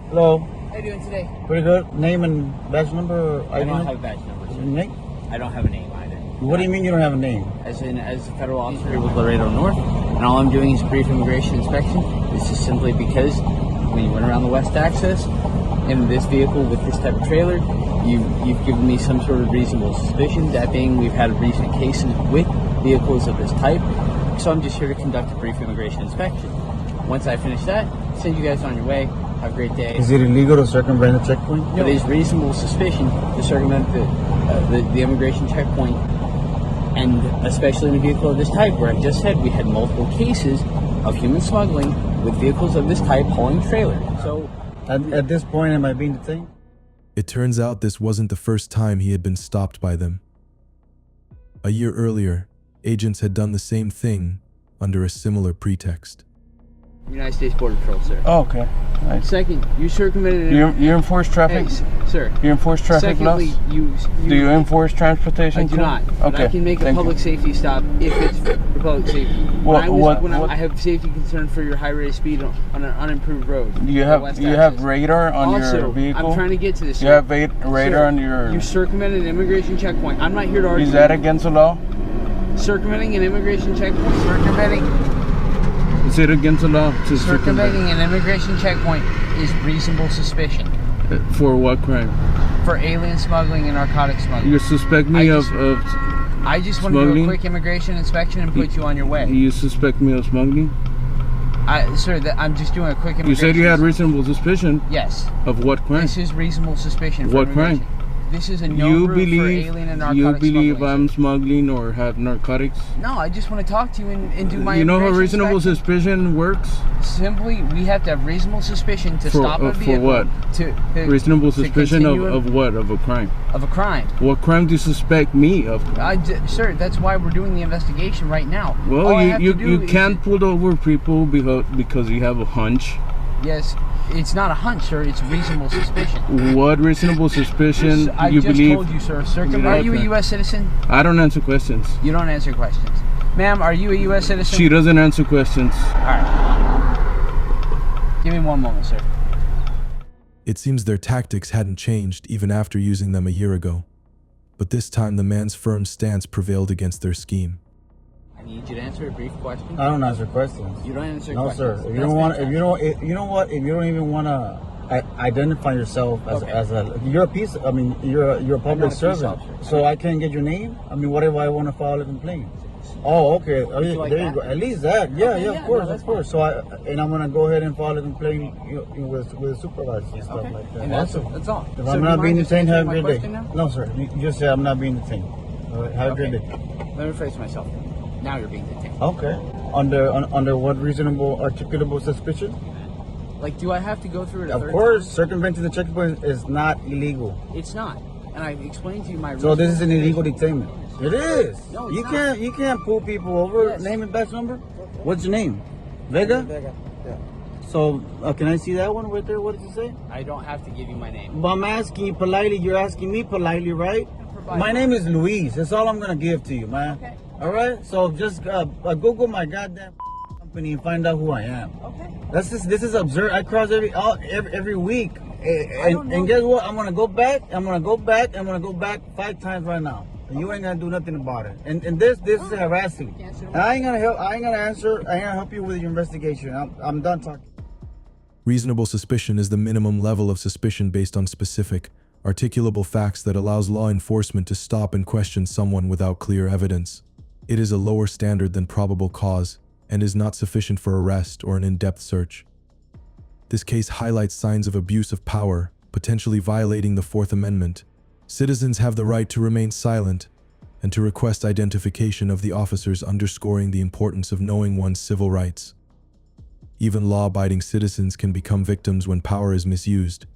Hello. How you doing today? Pretty good. Name and badge number? Or I ID don't number? have a badge number, sir. Name? I don't have a name either. What do you mean you don't have a name? As a federal officer with Laredo North, and all I'm doing is a brief immigration inspection. This is simply because when you went around the West Access in this vehicle with this type of trailer, you've given me some sort of reasonable suspicion. That being, we've had recent cases with vehicles of this type, so I'm just here to conduct a brief immigration inspection. Once I finish that, send you guys on your way. Have a great day. Is it illegal to circumvent the checkpoint? No, there's reasonable suspicion to circumvent the immigration checkpoint, and especially in a vehicle of this type, where I just said we had multiple cases of human smuggling with vehicles of this type hauling trailer. So, at this point, am I being detained? It turns out this wasn't the first time he had been stopped by them. A year earlier, agents had done the same thing under a similar pretext. United States Border Patrol, sir. Oh, okay. Nice. Second, you circumvented. You enforce traffic? Hey, sir. You enforce traffic laws? Secondly, do you enforce transportation? I do not. But Okay. I can make a public safety stop if it's for public safety. I have safety concern for your high rate of speed on an unimproved road. Do you have radar on your vehicle? I'm trying to get to this. You sir. have radar on your. You circumvented an immigration checkpoint. I'm not here to argue. Is that against the law? Circumventing an immigration checkpoint. Is it against the law to Circumventing an immigration checkpoint is reasonable suspicion. For what crime? For alien smuggling and narcotic smuggling. You suspect me of I just want to do a quick immigration inspection and put you on your way. You suspect me of smuggling? Sir, I'm just doing a quick immigration. You said you had reasonable suspicion? Yes. Of what crime? This is reasonable suspicion. What crime? This is a no route for alien and narcotic You believe smuggling. I'm smuggling or have narcotics? No, I just want to talk to you and do my You know how immigration reasonable inspection. suspicion works? Simply, we have to have reasonable suspiption to stop a vehicle. For what? Reasonable suspicion of what? Of a crime? Of a crime. What crime do you suspect me of? Sir, that's why we're doing the investigation right now. Well, you can't pull over people because you have a hunch. Yes, it's not a hunch, sir. It's reasonable suspicion. What reasonable suspicion I you just believe? told you, sir. Are you a U.S. citizen? I don't answer questions. You don't answer questions. Ma'am, are you a U.S. citizen? She doesn't answer questions. All right. Give me one moment, sir. It seems their tactics hadn't changed even after using them a year ago. But this time the man's firm stance prevailed against their scheme. I need you to answer a brief question. I don't answer questions. You don't answer no, questions. No, sir. If you don't want, you know what? If you don't even want to identify yourself as you're a piece. I mean, you're a public servant. So I can't get your name. I mean, what if I want to file a complaint? Oh, okay. There you go. At least that. Yeah, of course. So I'm gonna go ahead and file a complaint with supervisors and stuff like that. And that's all. If I'm not being detained, have a good day. No, sir. You just say I'm not being detained. All right. Have a good day. Let me rephrase myself. Now you're being detained. Okay. Under what reasonable articulable suspicion? Like, do I have to go through it? Of course, circumventing the checkpoint is not illegal. It's not, and I explained to you my. So this is an illegal detainment. It is. No, you can't pull people over. Yes. Name and badge number. What's your name? Vega. Vega. Yeah. So can I see that one right there? What did you say? I don't have to give you my name. But I'm asking you politely. You're asking me politely, right? My name is Luis. That's all I'm gonna give to you, man. Okay. All right. So just Google my goddamn company and find out who I am. Okay. This is absurd. I cross every week, and guess what? I'm gonna go back. I'm gonna go back 5 times right now. And you ain't gonna do nothing about it. And this is harassing. And I ain't gonna help you with your investigation. I'm done talking. Reasonable suspicion is the minimum level of suspicion based on specific, articulable facts that allows law enforcement to stop and question someone without clear evidence. It is a lower standard than probable cause and is not sufficient for arrest or an in-depth search. This case highlights signs of abuse of power, potentially violating the Fourth Amendment. Citizens have the right to remain silent and to request identification of the officers, underscoring the importance of knowing one's civil rights. Even law-abiding citizens can become victims when power is misused.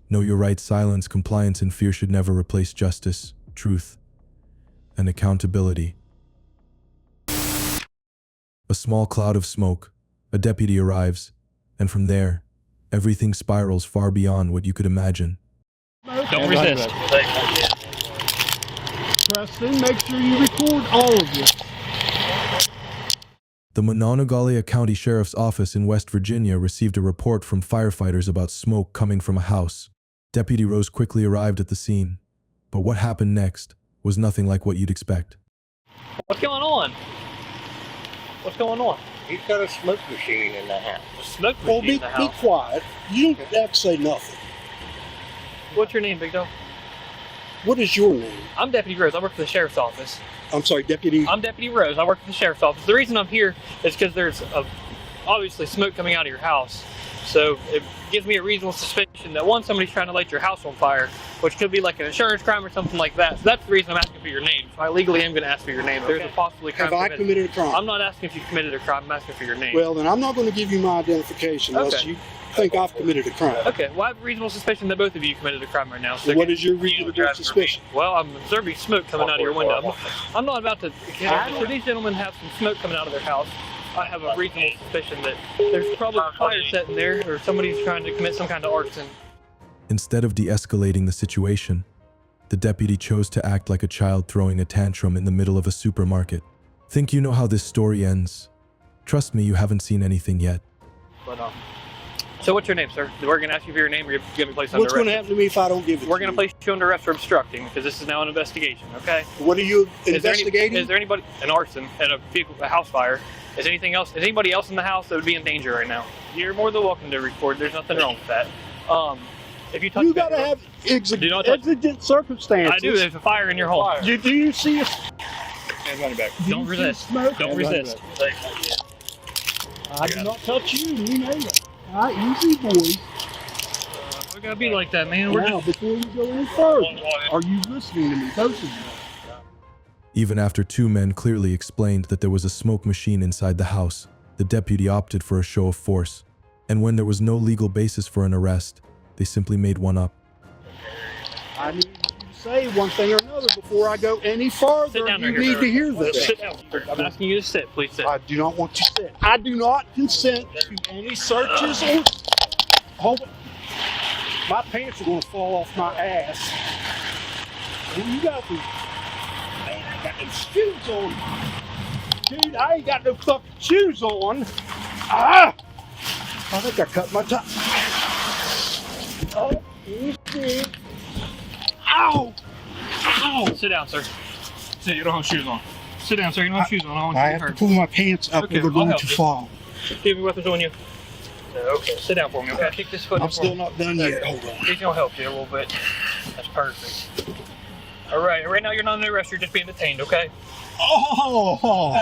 Know your rights. Silence, compliance, and fear should never replace justice, truth, and accountability. A small cloud of smoke, a deputy arrives, and from there, everything spirals far beyond what you could imagine. Don't resist. Preston, make sure you record all of this. The Monongalia County Sheriff's Office in West Virginia received a report from firefighters about smoke coming from a house. Deputy Rose quickly arrived at the scene, but what happened next was nothing like what you'd expect. What's going on? What's going on? He's got a smoke machine in the house. A smoke machine Well, in the house. be quiet. You don't have to say nothing. What's your name, Big Dog? What is your name? I'm Deputy Rose. I work for the Sheriff's Office. I'm sorry, Deputy. I'm Deputy Rose. I work for the Sheriff's Office. The reason I'm here is because there's obviously smoke coming out of your house. So it gives me a reasonable suspicion that one, somebody's trying to light your house on fire, which could be like an insurance crime or something like that. So that's the reason I'm asking for your name. So I legally am going to ask for your name. There's a possibly crime Have I committed a crime? I'm not asking if you committed a crime. I'm asking for your name. Well, then I'm not going to give you my identification unless you think I've committed a crime. Okay, well I have a reasonable suspicion that both of you committed a crime right now. So What is your reasonable suspicion? Well, I'm observing smoke coming out of your window. I'm not about to. So these gentlemen have some smoke coming out of their house. I have a reasonable suspicion that there's probably a fire set in there, or somebody's trying to commit some kind of arson. Instead of de-escalating the situation, the deputy chose to act like a child throwing a tantrum in the middle of a supermarket. Think you know how this story ends? Trust me, you haven't seen anything yet. But, so what's your name, sir? We're going to ask you for your name, or you're going to be placed under What's arrest. going to happen to me if I don't give it We're going to place you under arrest for obstructing, because this is now an investigation, okay? What are you investigating? Is there anybody, an arson and a vehicle, a house fire? Is anything else? Is anybody else in the house that would be in danger right now? You're more than welcome to report. There's nothing wrong with that. If you touch, you got to have exigent circumstances. I do. There's a fire in your home. Do you see a? Hands on your back. Don't resist. Don't resist. I do not touch you. You know that. All right, easy, boys. We gotta be like that, man. Now, before you go any further, are you listening to me, both of you? Even after two men clearly explained that there was a smoke machine inside the house, the deputy opted for a show of force. And when there was no legal basis for an arrest, they simply made one up. I need you to say one thing or another before I go any farther. Sit down you right need here, to hear this. Sit down. I'm asking you to sit. Please sit. I do not want you to sit. I do not consent to any searches or... Hold on. My pants are going to fall off my ass. What you got these? Man, I got them shoes on. Dude, I ain't got no fucking shoes on. Ah! I think I cut my toe. Oh, you see. Ow! Ow! Sit down, sir. Sit. You don't have shoes on. Sit down, sir. You don't have shoes on. I don't want you I to have hurt. to pull my pants up or they're going to fall. Do you have your weapons on you? Okay. Sit down for me, okay? Kick this foot. I'm still not done yet. Hold on. He's gonna help you a little bit. That's perfect. All right. Right now you're not under arrest. You're just being detained, okay? Oh!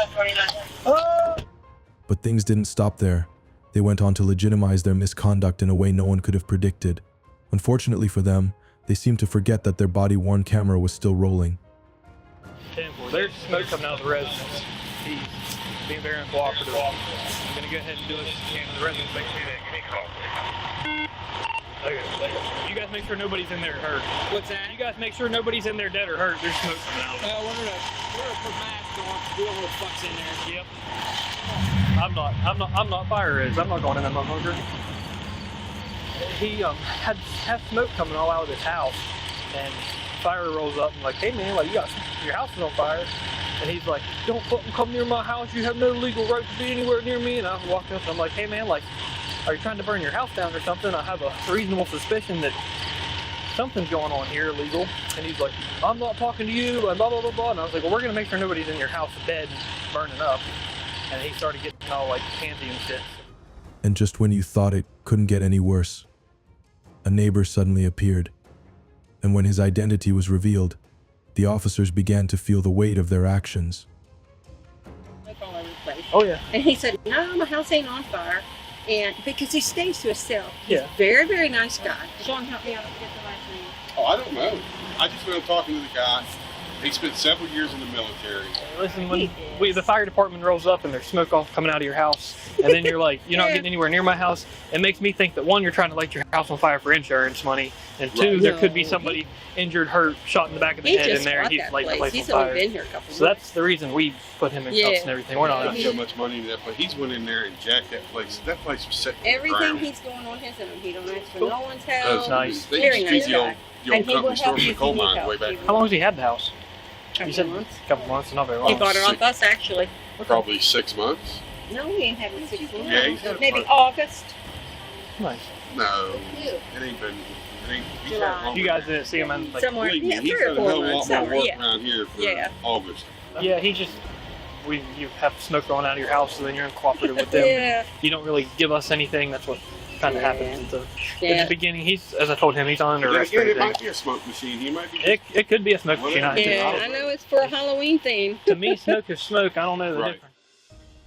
But things didn't stop there. They went on to legitimize their misconduct in a way no one could have predicted. Unfortunately for them, they seemed to forget that their body-worn camera was still rolling. There's smoke coming out of the residence. He's being very uncooperative. I'm gonna go ahead and do this scan of the residence. Make sure that you call. Okay. You guys make sure nobody's in there hurt. What's that? You guys make sure nobody's in there dead or hurt. There's smoke coming out. We're gonna put masks on. We don't know what the fuck's in there. Yep. I'm not fire is. I'm not going in that motherfucker. He had smoke coming all out of his house, and fire rolls up and like, hey man, like your house is on fire. And he's like, don't fucking come near my house. You have no legal right to be anywhere near me. And I walked up and I'm like, hey man, like, are you trying to burn your house down or something? I have a reasonable suspicion that something's going on here illegal. And he's like, I'm not talking to you, and blah, blah, blah, blah. And I was like, well, we're going to make sure nobody's in your house dead and burning up. And he started getting all like handsy and shit. And just when you thought it couldn't get any worse, a neighbor suddenly appeared. And when his identity was revealed, the officers began to feel the weight of their actions. Oh yeah. And he said, no, my house ain't on fire. And because he stays to himself. He's Yeah. a very, very nice guy. Sean, help me out. Get the last name. Oh, I don't know. I just went talking to the guy. He spent several years in the military. Listen, when the fire department rolls up and there's smoke all coming out of your house, and then you're like, you're not getting anywhere near my house, it makes me think that one, you're trying to light your house on fire for insurance money, and two, Right. there could be somebody injured, hurt, shot in the back of the He head in just there, and bought he's that lighting the place. place He's on only fire. been here a couple So that's the reason we put him in cuffs and everything. We're not Not so much money in that place. He's went in there and jacked that place. That place was set to the Everything ground. he's doing on his own. He don't ask for no one's help. That's nice. They Very used to nice feed the old- guy. the old And he will company store help from you the if coal you need mines help. way back. How long has he had the house? You said months. a couple months, not very long. He bought it off us, actually. Probably 6 months. No, we ain't had it 6 months. Yeah, he's had it Maybe for- August. Nice. No, it ain't been. He's had it July. longer You guys than didn't see him in like Somewhere, Believe me, yeah, he's 3 or done a 4 hell of a months. lot more Somewhere, work yeah. around here for Yeah. August. Yeah, he just, you have smoke going out of your house, and then you're uncooperative with them. Yeah. You don't really give us anything. That's what kind of happens at the Yeah. beginning. He's, as I told him, he's on under Yeah, arrest. again, for it might everything. be a smoke machine. He might be. It could be a smoke machine. Yeah, I know it's for a Halloween theme. To me, smoke is smoke. I don't know the difference.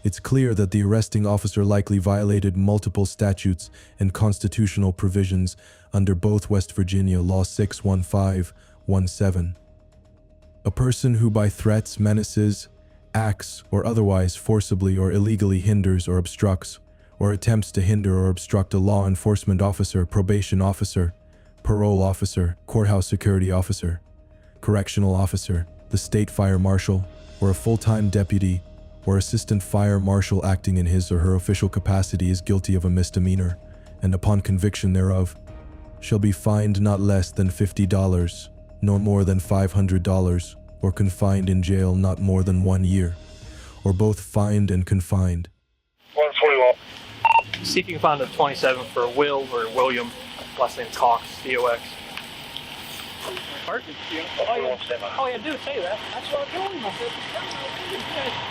It's clear that the arresting officer likely violated multiple statutes and constitutional provisions under both West Virginia Law 61517. A person who by threats, menaces, acts, or otherwise forcibly or illegally hinders or obstructs, or attempts to hinder or obstruct a law enforcement officer, probation officer, parole officer, courthouse security officer, correctional officer, the state fire marshal, or a full-time deputy or assistant fire marshal acting in his or her official capacity is guilty of a misdemeanor, and upon conviction thereof, shall be fined not less than $50, nor more than $500, or confined in jail not more than 1 year, or both fined and confined. 141. See if you can find a 27 for Will or William. Last name Cox, C-O-X. Oh yeah, do say that. That's what I told him. I said,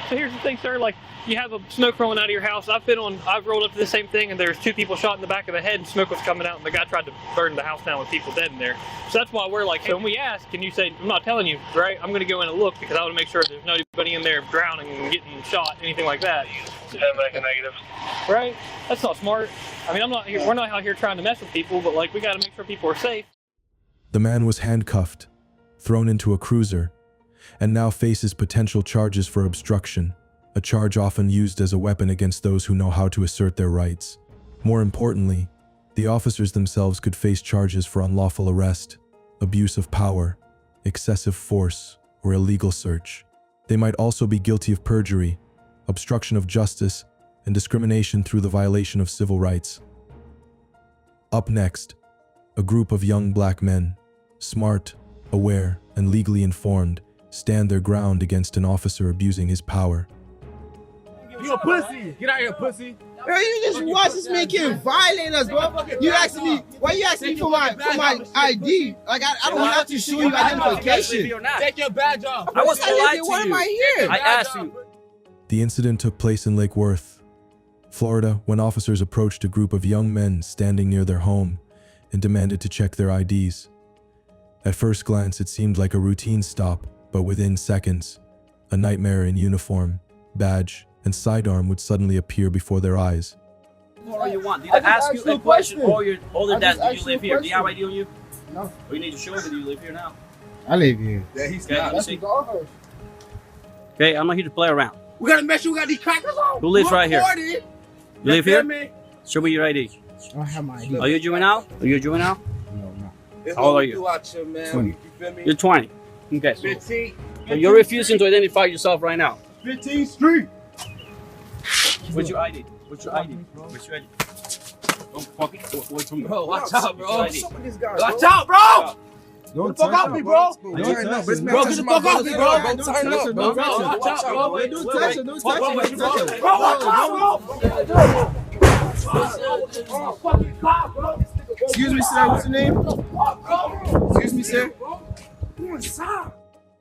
so here's the thing, sir. Like, you have a smoke rolling out of your house. I've rolled up to the same thing, and there's 2 people shot in the back of the head, and smoke was coming out, and the guy tried to burn the house down with people dead in there. So that's why we're like, hey, when we ask, and you say, I'm not telling you, right? I'm going to go in and look because I want to make sure there's nobody in there drowning and getting shot, anything like that. Make a negative. Right? That's not smart. I mean, we're not out here trying to mess with people, but like, we got to make sure people are safe. The man was handcuffed, thrown into a cruiser, and now faces potential charges for obstruction, a charge often used as a weapon against those who know how to assert their rights. More importantly, the officers themselves could face charges for unlawful arrest, abuse of power, excessive force, or illegal search. They might also be guilty of perjury, obstruction of justice, and discrimination through the violation of civil rights. Up next, a group of young black men, smart, aware, and legally informed, stand their ground against an officer abusing his power. You a pussy! Get out of here, pussy! Bro, you just watch this man can't violate us, bro. You asking me? Why you asking me for my ID? Like I don't have to show you identification. Take your badge off. I wasn't lying to you. Why am I here? I asked you. The incident took place in Lake Worth, Florida, when officers approached a group of young men standing near their home and demanded to check their IDs. At first glance, it seemed like a routine stop, but within seconds, a nightmare in uniform, badge, and sidearm would suddenly appear before their eyes. All you want. Did I ask you a question? Or you're older than, do you live here? Do you have ID on you? No. Or you need to show me that you live here now. I live here. Yeah, he's got. Okay, I'm not here to play around. We gotta make sure we got these crackers on. Who lives right here? You live here? Show me your ID. I don't have my ID. Are you a juvenile? Are you a juvenile? No. How old are you? 20. You're 20. Okay. So 15. you're refusing to identify yourself right now. 15th Street. What's your ID? What's your ID? What's your ID? Don't fucking wait for me. Bro, watch out, bro. What's your ID? Watch out, bro. Don't Get the fuck off me, bro. Don't turn up. Bro, get the fuck off me, bro. Don't turn up, bro. Watch out, bro. Don't touch him. Don't touch him. Bro, watch out, bro. Excuse me, sir. What's your name? Excuse me, sir.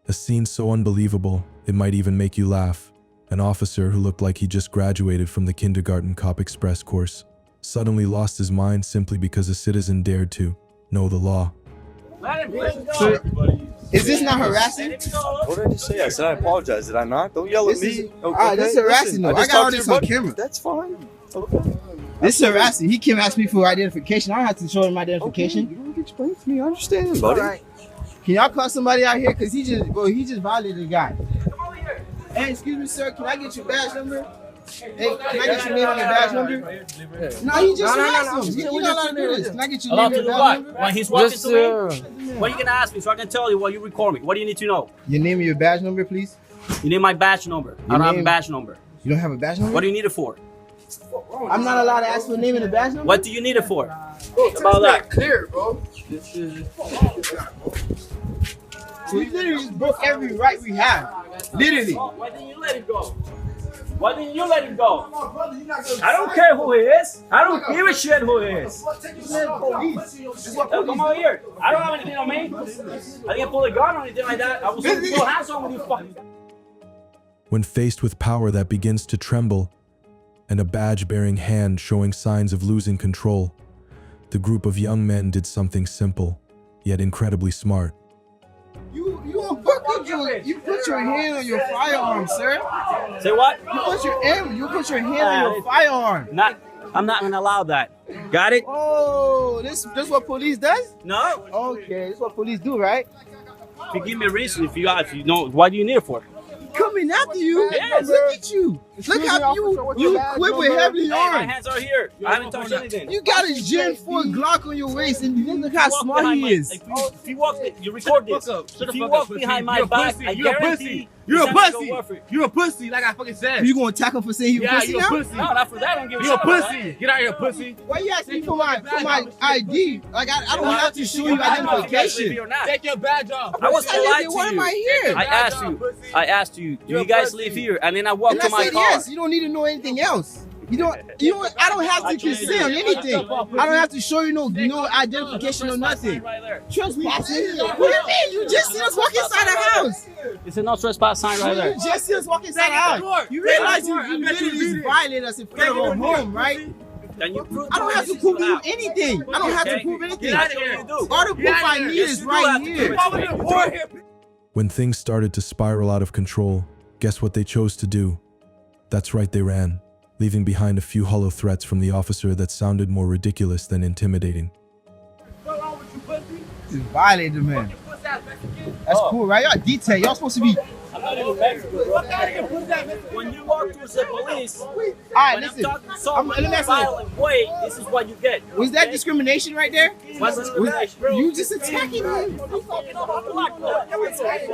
A scene so unbelievable, it might even make you laugh. An officer who looked like he just graduated from the kindergarten cop express course suddenly lost his mind simply because a citizen dared to know the law. Sir, is this not harassing? What did I just say? I said I apologize. Did I not? Don't yell at me. Okay. This is harassing though. I got all this on camera. That's fine. Okay. This is harassing. He came ask me for identification. I don't have to show him my identification. Okay, you don't have to explain it to me. I understand, buddy. All right. Can y'all call somebody out here? Cause he just violated a guy. Hey, excuse me, sir. Can I get your badge number? Hey, can I get your name and your badge number? No, he just harassed him. You're not allowed to do this. Can I get your name and your badge number? When he's walking to me, what are you gonna ask me so I can tell you while you record me? What do you need to know? Your name and your badge number, please. You need my badge number. I don't have a badge number. You don't have a badge number? What do you need it for? I'm not allowed to ask for a name and a badge number? What do you need it for? About that. Clear, bro. So you literally just broke every right we have. Literally. Why didn't you let it go? Why didn't you let him go? I don't care who he is. I don't give a shit who he is. Come over here. I don't have anything on me. I didn't pull a gun or anything like that. I was going to go hands on with you fucking. When faced with power that begins to tremble and a badge-bearing hand showing signs of losing control, the group of young men did something simple, yet incredibly smart. You a fucking You put your hand on your firearm, sir. Say what? You put your hand on your firearm. I'm not gonna allow that. Got it? Oh, this what police does? No. Okay, this is what police do, right? If you give me a reason, if you know, why do you need it for? Coming after you. Yes. Look at you. Look how you equipped with heavy My arms. hands are here. I haven't touched anything. You got a Gen 4 Glock on your waist, and look how smart he is. If you walk, you record this. If you walk behind my back, I guarantee. You're a pussy. You're a pussy, like I fucking said. You gonna attack him for saying he's a pussy you're now? a pussy. No, not for that. I don't give a shit. You're a about pussy. that. Get out of here, pussy. Why you asking me for my ID? Like I don't have to show you identification. Take your badge off. I was polite to Why you. am I here? I asked you. Do you guys live here? And then I walked to And I my said car. yes. You don't need to know anything else. You don't. I don't have to conceal anything. I don't have to show you no identification or nothing. Trespassing? What do you mean? You just see us walk inside the house. It's a no trespass sign right there. You just see us walk inside the house. You realize you literally violated us in front of our home, right? Then you prove I don't have to prove you anything. I don't have to proof anything. All the proof I need is right here. When things started to spiral out of control, guess what they chose to do? That's right, they ran, leaving behind a few hollow threats from the officer that sounded more ridiculous than intimidating. Just violated the man. That's cool, right? Y'all detail. Y'all supposed to be. I'm not even Mexican, bro. When you walk towards the police, Alright, listen. Let me ask you. Wait, this is what you get. Was that discrimination right there? What's discrimination, bro? You just attacking him. You attacked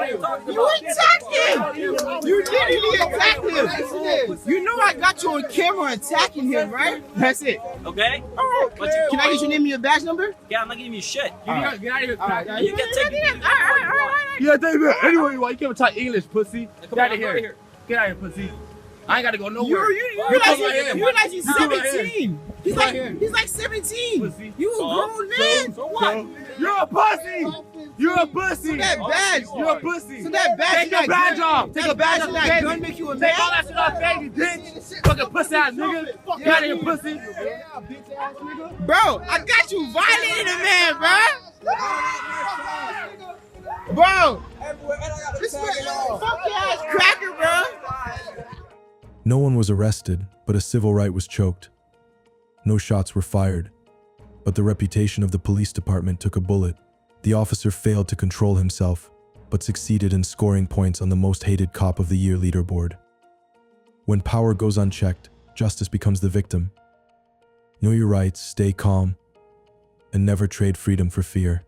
him. You literally attacked him. You know I got you on camera attacking him, right? That's it. Okay? Alright. Can I get your name and your badge number? Yeah, I'm not giving you shit. Get out of here. You can take it. Yeah, David. Anyway, why you can't talk English, pussy? Get out of here. Get out of here, pussy. I ain't gotta go nowhere. You realize he's 17. He's like 17. Pussy. You a grown man. So what? You're a pussy. You're a pussy. So that badge. You're a pussy. So that badge. Take your badge off. Take a badge off, that baby. gun make you a man. Take all that shit off, baby, bitch. Fucking pussy ass nigga. Get out of here, pussy. Bro, I got you violating a man, bro. Bro, this fucking ass cracker, bro. No one was arrested, but a civil right was choked. No shots were fired, but the reputation of the police department took a bullet. The officer failed to control himself, but succeeded in scoring points on the most hated cop of the year leaderboard. When power goes unchecked, justice becomes the victim. Know your rights, stay calm, and never trade freedom for fear.